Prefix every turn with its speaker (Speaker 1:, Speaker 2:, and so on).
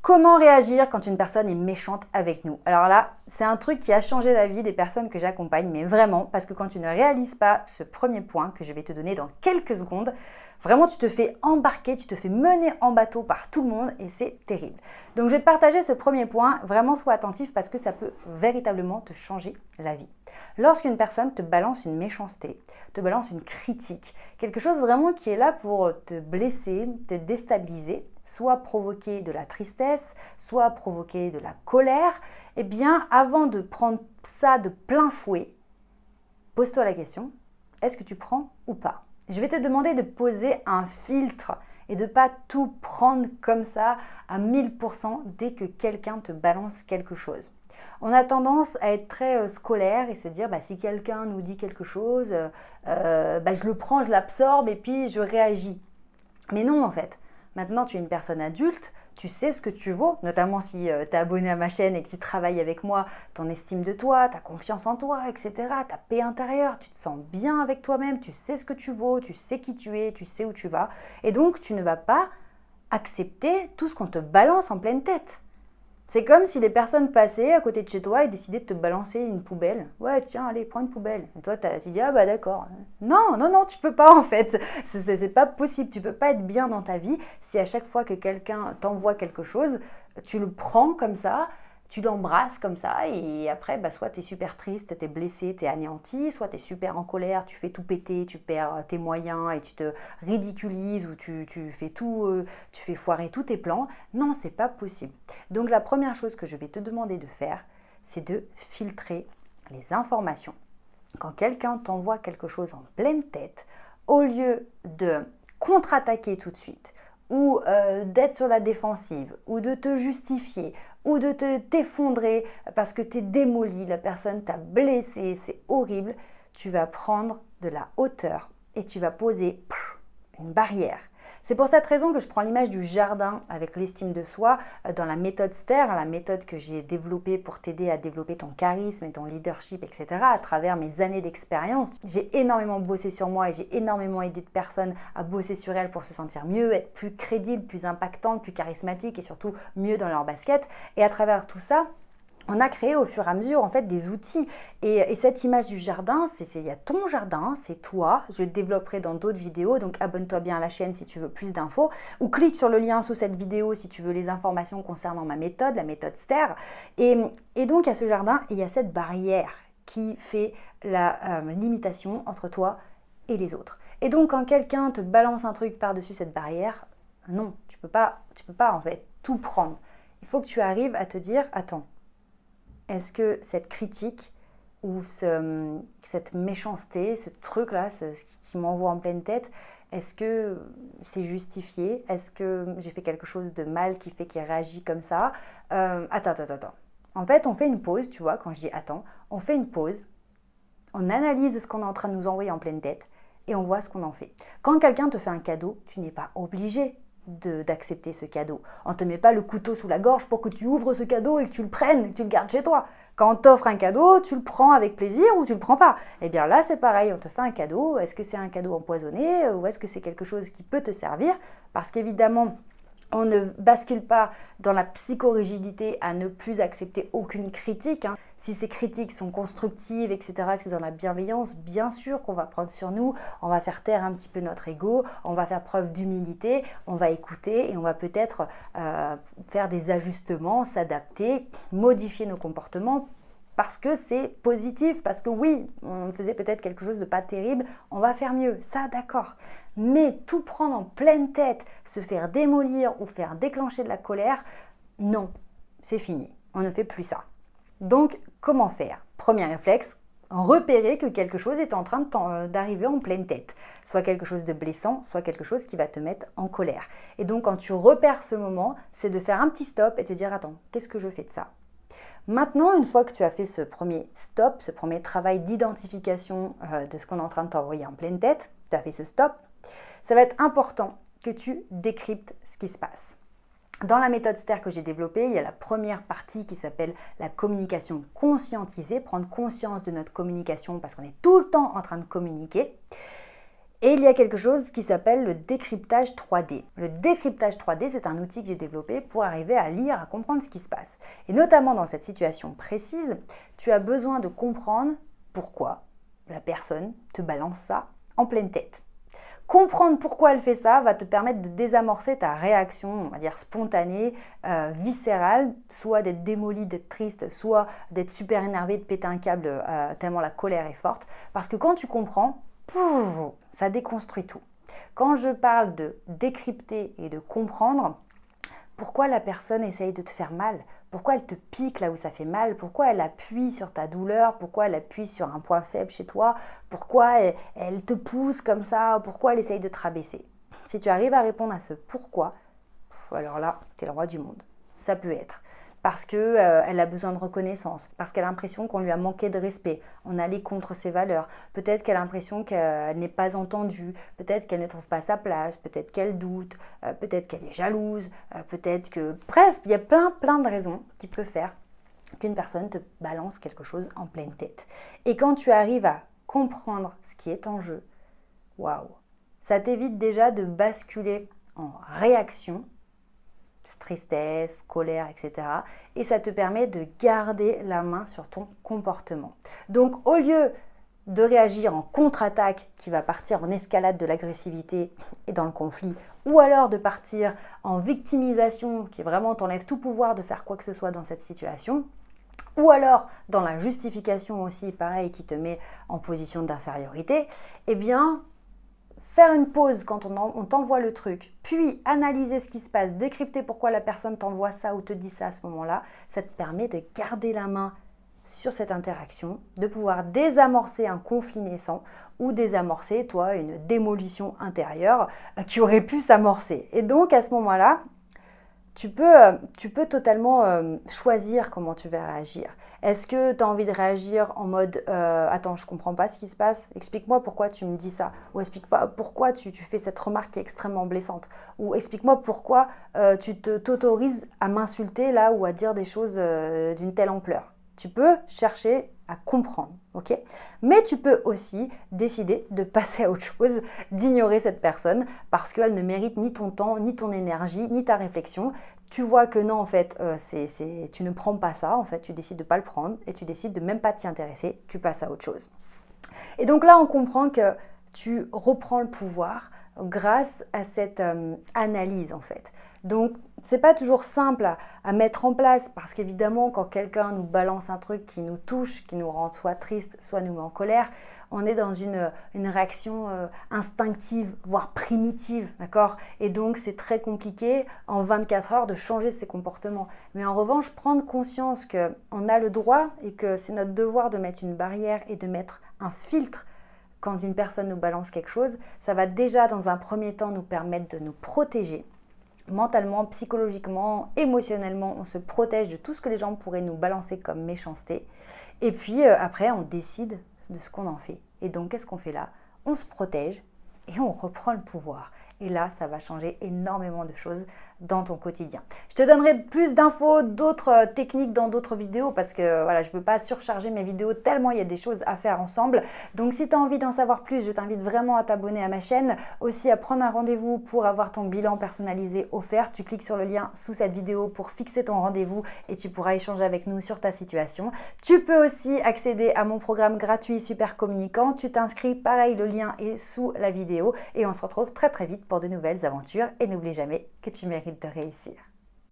Speaker 1: Comment réagir quand une personne est méchante avec nous? Alors là, c'est un truc qui a changé la vie des personnes que j'accompagne, mais vraiment, parce que quand tu ne réalises pas ce premier point que je vais te donner dans quelques secondes, vraiment tu te fais embarquer, tu te fais mener en bateau par tout le monde et c'est terrible. Donc je vais te partager ce premier point, vraiment sois attentif parce que ça peut véritablement te changer la vie. Lorsqu'une personne te balance une méchanceté, te balance une critique, quelque chose vraiment qui est là pour te blesser, te déstabiliser, soit provoquer de la tristesse, soit provoquer de la colère, eh bien avant de prendre ça de plein fouet, pose-toi la question, est-ce que tu prends ou pas? Je vais te demander de poser un filtre et de ne pas tout prendre comme ça à 1000% dès que quelqu'un te balance quelque chose. On a tendance à être très scolaire et se dire si quelqu'un nous dit quelque chose, je le prends, je l'absorbe et puis je réagis. Mais non en fait, maintenant tu es une personne adulte, tu sais ce que tu vaux, notamment si tu es abonné à ma chaîne et que tu travailles avec moi, ton estime de toi, ta confiance en toi, etc., ta paix intérieure, tu te sens bien avec toi-même, tu sais ce que tu vaux, tu sais qui tu es, tu sais où tu vas. Et donc tu ne vas pas accepter tout ce qu'on te balance en pleine tête. C'est comme si les personnes passaient à côté de chez toi et décidaient de te balancer une poubelle. Ouais, tiens, allez, prends une poubelle. Et toi, tu dis, ah bah d'accord. Non, non, non, tu peux pas en fait. C'est pas possible. Tu peux pas être bien dans ta vie si à chaque fois que quelqu'un t'envoie quelque chose, tu le prends comme ça, tu l'embrasses comme ça et après, soit tu es super triste, tu es blessé, tu es anéanti, soit tu es super en colère, tu fais tout péter, tu perds tes moyens et tu te ridiculises ou tu fais tout, tu fais foirer tous tes plans. Non, c'est pas possible. Donc la première chose que je vais te demander de faire, c'est de filtrer les informations. Quand quelqu'un t'envoie quelque chose en pleine tête, au lieu de contre-attaquer tout de suite, ou d'être sur la défensive, ou de te justifier, ou de t'effondrer parce que tu es démoli, la personne t'a blessé, c'est horrible, tu vas prendre de la hauteur et tu vas poser une barrière. C'est pour cette raison que je prends l'image du jardin avec l'estime de soi dans la méthode STER, la méthode que j'ai développée pour t'aider à développer ton charisme et ton leadership, etc. à travers mes années d'expérience. J'ai énormément bossé sur moi et j'ai énormément aidé de personnes à bosser sur elles pour se sentir mieux, être plus crédible, plus impactante, plus charismatique et surtout mieux dans leur basket. Et à travers tout ça, on a créé au fur et à mesure en fait des outils et cette image du jardin, il y a ton jardin, c'est toi, je le développerai dans d'autres vidéos, donc abonne-toi bien à la chaîne si tu veux plus d'infos ou clique sur le lien sous cette vidéo si tu veux les informations concernant ma méthode, la méthode STER et donc à ce jardin, il y a cette barrière qui fait la limitation entre toi et les autres. Et donc quand quelqu'un te balance un truc par-dessus cette barrière, non, tu peux pas en fait tout prendre. Il faut que tu arrives à te dire, attends, est-ce que cette critique ou cette méchanceté, ce truc-là, ce qui m'envoie en pleine tête, est-ce que c'est justifié? Est-ce que j'ai fait quelque chose de mal qui fait qu'il réagit comme ça? Attends. En fait, on fait une pause, tu vois, quand je dis attends, on fait une pause, on analyse ce qu'on est en train de nous envoyer en pleine tête et on voit ce qu'on en fait. Quand quelqu'un te fait un cadeau, tu n'es pas obligé d'accepter ce cadeau. On ne te met pas le couteau sous la gorge pour que tu ouvres ce cadeau et que tu le prennes, que tu le gardes chez toi. Quand on t'offre un cadeau, tu le prends avec plaisir ou tu le prends pas. Eh bien là, c'est pareil, on te fait un cadeau. Est-ce que c'est un cadeau empoisonné ou est-ce que c'est quelque chose qui peut te servir? Parce qu'évidemment, on ne bascule pas dans la psychorigidité à ne plus accepter aucune critique. Si ces critiques sont constructives, etc., que c'est dans la bienveillance, bien sûr qu'on va prendre sur nous, on va faire taire un petit peu notre ego, on va faire preuve d'humilité, on va écouter et on va peut-être faire des ajustements, s'adapter, modifier nos comportements parce que c'est positif, parce que oui, on faisait peut-être quelque chose de pas terrible, on va faire mieux, ça d'accord. Mais tout prendre en pleine tête, se faire démolir ou faire déclencher de la colère, non, c'est fini, on ne fait plus ça. Donc, comment faire? Premier réflexe, repérer que quelque chose est en train d'arriver en pleine tête. Soit quelque chose de blessant, soit quelque chose qui va te mettre en colère. Et donc, quand tu repères ce moment, c'est de faire un petit stop et te dire, attends, qu'est-ce que je fais de ça? Maintenant, une fois que tu as fait ce premier stop, ce premier travail d'identification de ce qu'on est en train de t'envoyer en pleine tête, tu as fait ce stop, ça va être important que tu décryptes ce qui se passe. Dans la méthode STER que j'ai développée, il y a la première partie qui s'appelle la communication conscientisée, prendre conscience de notre communication parce qu'on est tout le temps en train de communiquer. Et il y a quelque chose qui s'appelle le décryptage 3D. Le décryptage 3D, c'est un outil que j'ai développé pour arriver à lire, à comprendre ce qui se passe. Et notamment dans cette situation précise, tu as besoin de comprendre pourquoi la personne te balance ça en pleine tête. Comprendre pourquoi elle fait ça va te permettre de désamorcer ta réaction, on va dire spontanée, viscérale, soit d'être démoli, d'être triste, soit d'être super énervé, de péter un câble tellement la colère est forte. Parce que quand tu comprends, pouf, ça déconstruit tout. Quand je parle de décrypter et de comprendre, pourquoi la personne essaye de te faire mal? Pourquoi elle te pique là où ça fait mal? Pourquoi elle appuie sur ta douleur? Pourquoi elle appuie sur un point faible chez toi? Pourquoi elle te pousse comme ça? Pourquoi elle essaye de te rabaisser? Si tu arrives à répondre à ce pourquoi, alors là, tu es le roi du monde. Ça peut être parce qu'elle a besoin de reconnaissance, parce qu'elle a l'impression qu'on lui a manqué de respect, on allait contre ses valeurs, peut-être qu'elle a l'impression qu'elle n'est pas entendue, peut-être qu'elle ne trouve pas sa place, peut-être qu'elle doute, peut-être qu'elle est jalouse, peut-être que... Bref, il y a plein de raisons qui peuvent faire qu'une personne te balance quelque chose en pleine tête. Et quand tu arrives à comprendre ce qui est en jeu, waouh, ça t'évite déjà de basculer en réaction, tristesse, colère, etc. Et ça te permet de garder la main sur ton comportement. Donc au lieu de réagir en contre-attaque qui va partir en escalade de l'agressivité et dans le conflit, ou alors de partir en victimisation qui vraiment t'enlève tout pouvoir de faire quoi que ce soit dans cette situation, ou alors dans la justification aussi, pareil, qui te met en position d'infériorité, eh bien, faire une pause quand on t'envoie le truc, puis analyser ce qui se passe, décrypter pourquoi la personne t'envoie ça ou te dit ça à ce moment-là, ça te permet de garder la main sur cette interaction, de pouvoir désamorcer un conflit naissant ou désamorcer, toi, une démolition intérieure qui aurait pu s'amorcer. Et donc, à ce moment-là, tu peux totalement choisir comment tu vas réagir. Est-ce que tu as envie de réagir en mode attends, je ne comprends pas ce qui se passe, explique-moi pourquoi tu me dis ça, ou explique-moi pourquoi tu fais cette remarque qui est extrêmement blessante, ou explique-moi pourquoi tu t'autorises à m'insulter là ou à dire des choses d'une telle ampleur. Tu peux chercher à comprendre, ok? Mais tu peux aussi décider de passer à autre chose, d'ignorer cette personne parce qu'elle ne mérite ni ton temps, ni ton énergie, ni ta réflexion. Tu vois que non, en fait, tu ne prends pas ça, en fait, tu décides de ne pas le prendre et tu décides de même pas t'y intéresser, tu passes à autre chose. Et donc là, on comprend que tu reprends le pouvoir grâce à cette analyse, en fait. Donc, c'est pas toujours simple à mettre en place parce qu'évidemment, quand quelqu'un nous balance un truc qui nous touche, qui nous rend soit triste, soit nous met en colère, on est dans une réaction instinctive, voire primitive, d'accord? Et donc, c'est très compliqué en 24 heures de changer ses comportements. Mais en revanche, prendre conscience qu'on a le droit et que c'est notre devoir de mettre une barrière et de mettre un filtre quand une personne nous balance quelque chose, ça va déjà dans un premier temps nous permettre de nous protéger. Mentalement, psychologiquement, émotionnellement, on se protège de tout ce que les gens pourraient nous balancer comme méchanceté. Et puis après, on décide de ce qu'on en fait. Et donc, qu'est-ce qu'on fait là? On se protège et on reprend le pouvoir. Et là, ça va changer énormément de choses dans ton quotidien. Je te donnerai plus d'infos, d'autres techniques dans d'autres vidéos parce que voilà, je ne peux pas surcharger mes vidéos tellement il y a des choses à faire ensemble. Donc si tu as envie d'en savoir plus, je t'invite vraiment à t'abonner à ma chaîne, aussi à prendre un rendez-vous pour avoir ton bilan personnalisé offert. Tu cliques sur le lien sous cette vidéo pour fixer ton rendez-vous et tu pourras échanger avec nous sur ta situation. Tu peux aussi accéder à mon programme gratuit Super Communicant. Tu t'inscris, pareil, le lien est sous la vidéo et on se retrouve très vite pour de nouvelles aventures et n'oublie jamais que tu mérites de réussir.